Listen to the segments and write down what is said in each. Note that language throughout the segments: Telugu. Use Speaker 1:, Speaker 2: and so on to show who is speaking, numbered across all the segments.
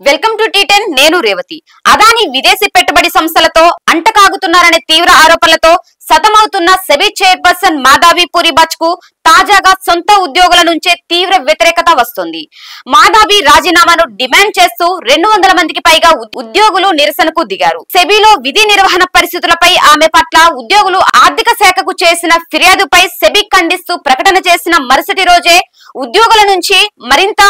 Speaker 1: వెల్కమ్ టు టీ10 నేను రేవతి. అదాని విదేశీ పెట్టుబడి సంస్థలతో అంటకాగుతున్నారనే తీవ్ర ఆరోపణలతో సతమవుతున్న సెబీ చైర్పర్సన్ మాధవి పూరిబచ్ కు తాజాగా సొంత ఉద్యోగుల నుంచే తీవ్ర వ్యతిరేకత వస్తుంది. మాధవి రాజీనామాను డిమాండ్ చేస్తూ 200 మందికి పైగా ఉద్యోగులు నిరసనకు దిగారు. సెబీలో విధి నిర్వహణ పరిస్థితులపై ఆమె పట్ల ఉద్యోగులు ఆర్థిక శాఖకు చేసిన ఫిర్యాదుపై సెబీ ఖండిస్తూ ప్రకటన చేసిన మరుసటి రోజే ఉద్యోగుల నుంచి మరింత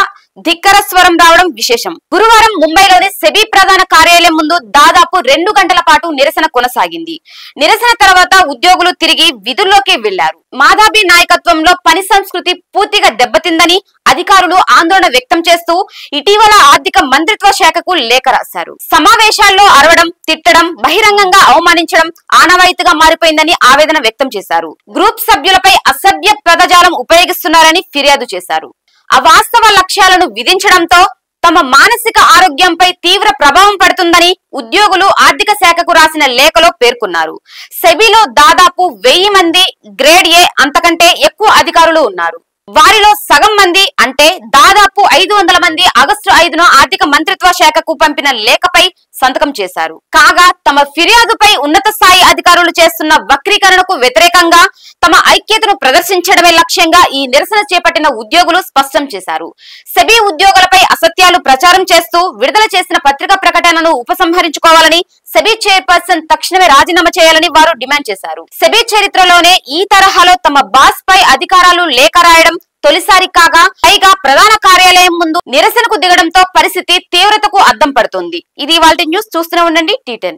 Speaker 1: ధిక్కర స్వరం రావడం విశేషం. గురువారం ముంబైలోని సెబీ ప్రధాన కార్యాలయం ముందు దాదాపు 2 గంటల పాటు నిరసన కొనసాగింది. నిరసన తర్వాత ఉద్యోగులు తిరిగి విధుల్లోకి వెళ్లారు. మాధవి నాయకత్వంలో పని సంస్కృతి పూర్తిగా దెబ్బతిందని అధికారులు ఆందోళన వ్యక్తం చేస్తూ ఇటీవల ఆర్థిక మంత్రిత్వ శాఖకు లేఖ రాశారు. సమావేశాల్లో అరవడం, తిట్టడం, బహిరంగంగా అవమానించడం ఆనవాయితీగా మారిపోయిందని ఆవేదన వ్యక్తం చేశారు. గ్రూప్ సభ్యులపై అసభ్య పదజాలం ఉపయోగిస్తున్నారని ఫిర్యాదు చేశారు. అవాస్తవ లక్ష్యాలను విధించడంతో తమ మానసిక ఆరోగ్యంపై తీవ్ర ప్రభావం పడుతుందని ఉద్యోగులు ఆర్థిక శాఖకు రాసిన లేఖలో పేర్కొన్నారు. సెబీలో దాదాపు 1000 మంది గ్రేడ్ ఏ అంతకంటే ఎక్కువ అధికారులు ఉన్నారు. వారిలో సగం మంది అంటే దాదాపు 500 మంది ఆగస్టు 5న ఆర్థిక మంత్రిత్వ శాఖకు పంపిన లేఖపై సంతకం చేశారు. కాగా తమ ఫిర్యాదుపై ఉన్నత స్థాయి అధికారులు చేస్తున్న వక్రీకరణకు వ్యతిరేకంగా తమ ఐక్యతను ప్రదర్శించడమే లక్ష్యంగా ఈ నిరసన చేపట్టిన ఉద్యోగులు స్పష్టం చేశారు. సెబీ ఉద్యోగులపై అసత్యాలు ప్రచారం చేస్తూ విడుదల చేసిన పత్రికా ప్రకటనను ఉపసంహరించుకోవాలని, సెబీ చైర్పర్సన్ తక్షణమే రాజీనామా చేయాలని వారు డిమాండ్ చేశారు. సెబీ చరిత్రలోనే ఈ తరహాలో తమ బాస్ పై అధికారులు లేఖ రాయడం తొలిసారి కాగా, పైగా ప్రధాన కార్యాలయం ముందు నిరసనకు దిగడంతో పరిస్థితి తీవ్రతకు అద్దం పడుతుంది. ఇది ఇవాల్టి న్యూస్. చూస్తూనే ఉండండి టీ10.